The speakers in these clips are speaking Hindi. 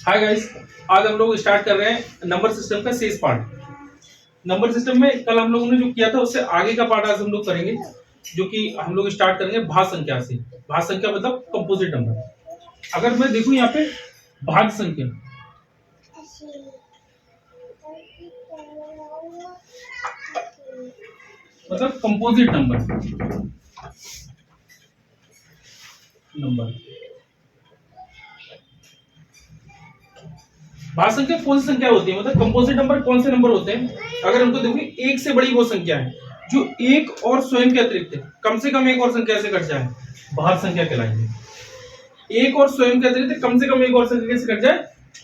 हाय गाइस, आज हम लोग स्टार्ट कर रहे हैं नंबर सिस्टम का शेष पार्ट। नंबर सिस्टम में कल हम लोगों ने जो किया था उससे आगे का पार्ट आज हम लोग करेंगे, जो कि हम लोग स्टार्ट करेंगे भाज्य संख्या से। भाज्य संख्या मतलब कंपोजिट नंबर। अगर मैं देखूं यहाँ पे भाज्य संख्या, मतलब कंपोजिट नंबर। भाज्य संख्या कौन सी संख्या होती है, मतलब कंपोजिट नंबर कौन से नंबर होते हैं। अगर हमको देखो एक से बड़ी वो संख्या है जो एक और स्वयं के अतिरिक्त कम से कम एक और संख्या से कट जाए, भाज्य संख्या कहलाएंगे। एक और स्वयं के अतिरिक्त कम से कम एक और संख्या से कट जाए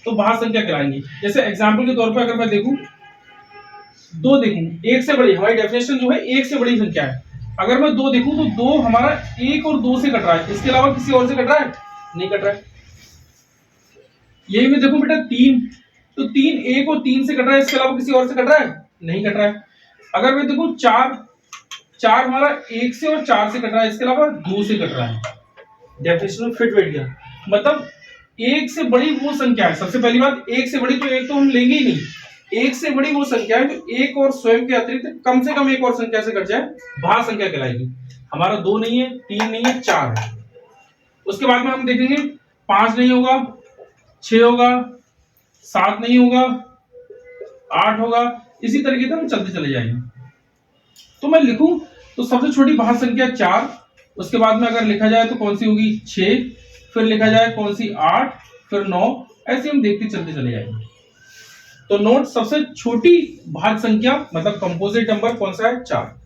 तो भाज्य संख्या कहलाएंगी। जैसे एग्जांपल के तौर पर अगर मैं देखूं दो, देखूं एक से बड़ी, हमारी डेफिनेशन जो है एक से बड़ी संख्या है। अगर मैं दो देखूं तो दो हमारा एक और दो से कट रहा है, इसके अलावा किसी और से कट रहा है? नहीं कट रहा है। यही मैं देखूं बेटा तीन, तो तीन एक और तीन से कट रहा है, इसके अलावा किसी और से कट रहा है? नहीं कट रहा है। अगर मैं देखूं चार, चार हमारा एक से और चार से कट रहा है, इसके अलावा दो से कट रहा है। डेफिनेशन में फिट बैठ गया। मतलब एक से बड़ी वो संख्या है। सबसे पहली बात, एक से बड़ी तो एक तो हम लेंगे ही नहीं। एक से बड़ी वो संख्या है जो एक और स्वयं के अतिरिक्त कम से कम एक और संख्या से कट जाए, भाज्य संख्या कहलाएगी। हमारा दो नहीं है, तीन नहीं है, चार है। उसके बाद में हम देखेंगे पांच नहीं होगा, छह होगा, सात नहीं होगा, आठ होगा, इसी तरीके से हम चलते चले जाएंगे। तो मैं लिखूं तो सबसे छोटी भाज्य संख्या चार, उसके बाद में अगर लिखा जाए तो कौन सी होगी? छह, फिर लिखा जाए कौन सी? आठ, फिर नौ, ऐसे हम देखते चलते चले जाएंगे। तो नोट, सबसे छोटी भाज्य संख्या मतलब कंपोजिट नंबर कौन सा है? चार।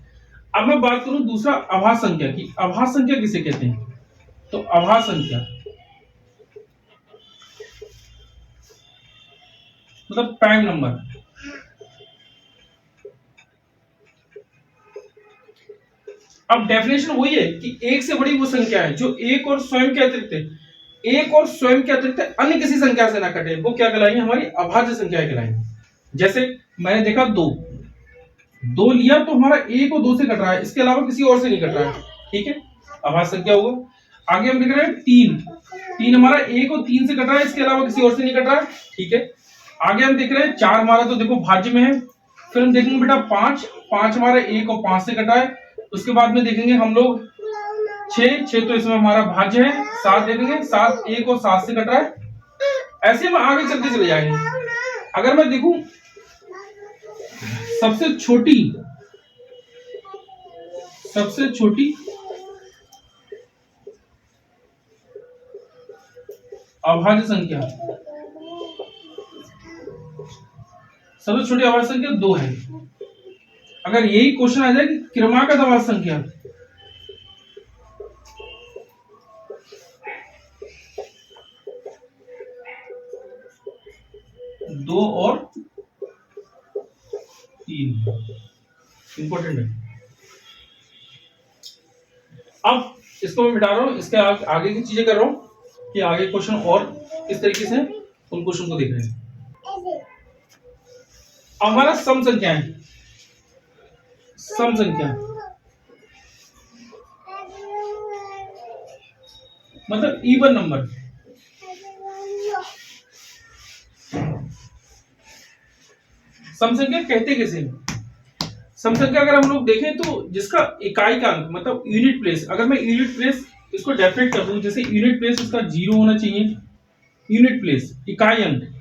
अब मैं बात करूं दूसरा अभाज्य संख्या की। अभाज्य संख्या किसे कहते हैं? तो अभाज्य संख्या मतलब प्राइम नंबर। अब डेफिनेशन वही है कि एक से बड़ी वो संख्या है जो एक और स्वयं के अतिरिक्त, एक और स्वयं के अतिरिक्त अन्य किसी संख्या से ना कटे, वो क्या कहलाएंगे? हमारी अभाज्य संख्या कहलाएंगे। जैसे मैंने देखा दो, दो लिया तो हमारा एक और दो से कट रहा है, इसके अलावा किसी और से नहीं कट रहा है, ठीक है, अभाज्य संख्या होगा। आगे हम देख रहे हैं तीन, तीन हमारा एक और तीन से कट रहा है, इसके अलावा किसी और से नहीं कट रहा है, ठीक है। आगे हम देख रहे हैं चार हमारा तो देखो भाज्य में है। फिर हम देखेंगे बेटा पांच, पांच हमारा एक और पांच से कटा है। उसके बाद में देखेंगे हम लोग छह, छह तो इसमें हमारा भाज्य है। सात देखेंगे, सात एक और सात से कट रहा है। ऐसे हम आगे चलते चले जाएंगे। अगर मैं देखूं सबसे छोटी, सबसे छोटी अभाज्य संख्या, सबसे छोटी अभाज्य संख्या दो है। अगर यही क्वेश्चन आ जाए कि क्रमागत अभाज्य संख्या, दो और तीन, इंपॉर्टेंट है। अब इसको मैं मिटा रहा हूं, इसके आगे की चीजें कर रहा हूं कि आगे क्वेश्चन और किस तरीके से उन क्वेश्चन को देख रहे हैं। हमारा सम संख्या है, सम संख्या मतलब इवन नंबर। सम संख्या कहते किसे? सम संख्या अगर हम लोग देखें तो जिसका इकाई का अंक मतलब यूनिट प्लेस, अगर मैं यूनिट प्लेस इसको डेफिनेट कर दूं, जैसे यूनिट प्लेस उसका जीरो होना चाहिए। यूनिट प्लेस इकाई अंक,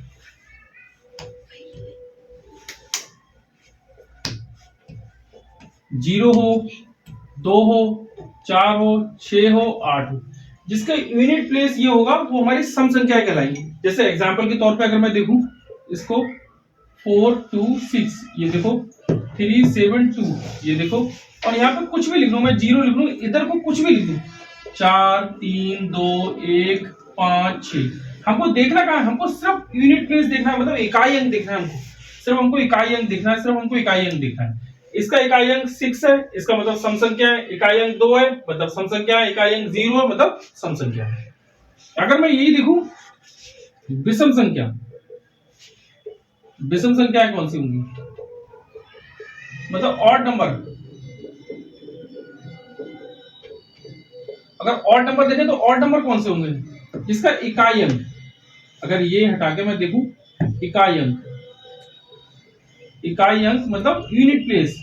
जीरो हो, दो हो, चार हो, छह हो, आठ हो, जिसका यूनिट प्लेस ये होगा वो हमारी सम संख्या कहलाएंगी। जैसे एग्जांपल के तौर पे अगर मैं देखूं इसको 4 2 6, ये देखो 3 7 2, ये देखो, और यहाँ पे कुछ भी लिख लूं, मैं जीरो लिख लूं, इधर को कुछ भी लिख दूं, 4 3 2 1 5 6। हमको देखना कहाँ है? हमको सिर्फ यूनिट प्लेस देखना है, मतलब इकाई अंक देखना है। हमको सिर्फ हमको इकाई अंक देखना है, सिर्फ हमको इकाई अंक देखना है। इसका इकाई अंक 6 है, इसका मतलब सम संख्या है। इकाई अंक 2 है मतलब सम संख्या है। इकाई अंक 0 है मतलब सम संख्या है। अगर मैं यही देखूं विषम संख्या, विषम संख्याएं कौन सी होंगी? मतलब ऑड नंबर। अगर ऑड नंबर देखें तो ऑड नंबर कौन से होंगे? जिसका इकाई अंक, अगर ये हटा के मैं देखूं इकाई अंक, इकाई अंक मतलब यूनिट प्लेस।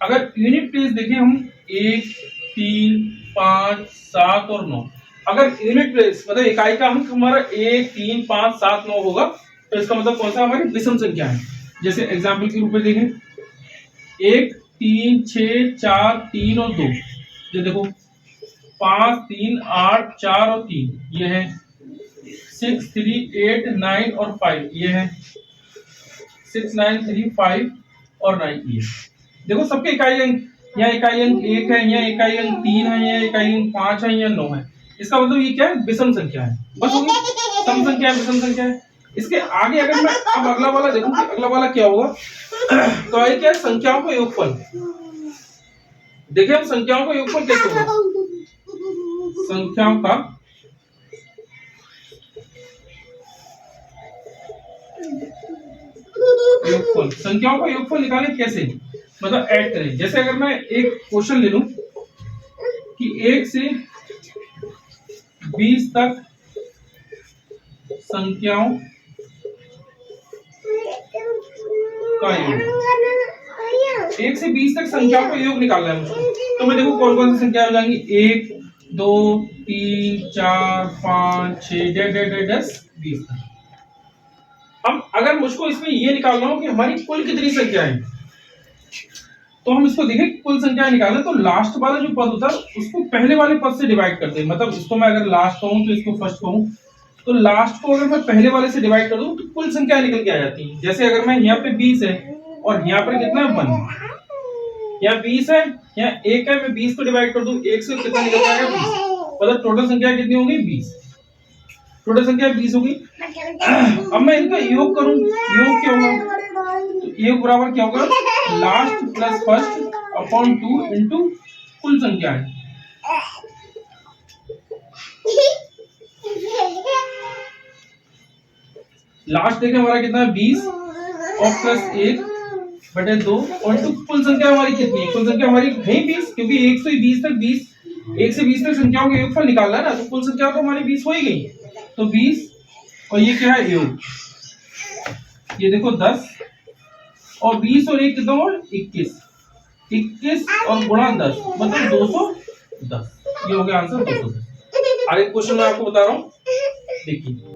अगर यूनिट प्लेस देखें हम 1, 3, 5, 7 और 9, अगर यूनिट प्लेस मतलब इकाई का अंक हमारा 1, 3, 5, 7, 9 होगा तो इसका मतलब कौन सा हमारी विषम संख्या है। जैसे एग्जाम्पल के रूप में देखें 1, 3, 6, 4, 3 और 2, ये देखो 5, 3, 8, 4 और 3, ये है 6, 3, 8, 9 और 5, ये है 6, 9, 3, 5 और 9, ये देखो सबके इकाई अंक, यहाँ इकाई अंक 1 है, यहाँ इकाई अंक 3 है, यहाँ इकाई अंक 5 है, यहाँ 9 है। इसका मतलब ये क्या है, विषम संख्या है। बस हो गई, सम संख्या है, विषम संख्या है। इसके आगे अगर मैं अब अगला वाला देखूं कि अगला वाला क्या होगा तो ये क्या है, संख्याओं का योगफल। देखिए हम संख्याओं का योगफल कैसे होगा, संख्याओं का योगफल, संख्याओं का योगफल निकालें कैसे, मतलब ऐड करें। जैसे अगर मैं एक क्वेश्चन ले लूं कि 1 से 20 तक संख्याओं का योग, 1 से 20 तक संख्याओं का योग निकालना है मुझको, तो मैं देखो कौन कौन सी संख्या हो जाएंगी, 1, 2, 3, 4, 5, 6, 10, 20 तक। अब अगर मुझको इसमें ये निकालना हो कि हमारी कुल कितनी संख्या है, तो हम इसको देखें कुल संख्या निकालना, तो लास्ट वाला जो पद होता है उसको पहले वाले पद से डिवाइड कर दें। मतलब इसको मैं अगर लास्ट कहूं तो इसको फर्स्ट कहूं, तो लास्ट को अगर मैं पहले वाले से डिवाइड कर दूं तो कुल संख्या निकल के आ जाती है। जैसे अगर मैं यहाँ पे 20 है और यहाँ पर कितना है 1, यहाँ 20 है, यहाँ 1 है, मैं 20 को डिवाइड कर दूं 1 से, कितना निकल जाएगा 20, मतलब टोटल संख्या कितनी होगी 20, टोटल संख्या 20 होगी। अब मैं इनका योग करूं, योग क्या होगा, तो योग बराबर क्या होगा, last plus first upon 2 into कुल संख्या है। लास्ट देखें हमारा कितना है 20 और प्लस 1 बटे 2 और इंटू कुल संख्या हमारी कितनी है, कुल संख्या हमारी है 20, क्योंकि 1 से 20 तक 1 से 20 तक संख्याओं का योगफल निकालना है ना, तो कुल संख्या तो हमारी 20 हो ही गई। तो 20 और ये क्या है योग, ये देखो 10 और 20 और 1 कितना और 21, 21 और गुणा 10 मतलब 210, ये हो गया आंसर 210। आगे क्वेश्चन मैं आपको बता रहा हूँ, देखिए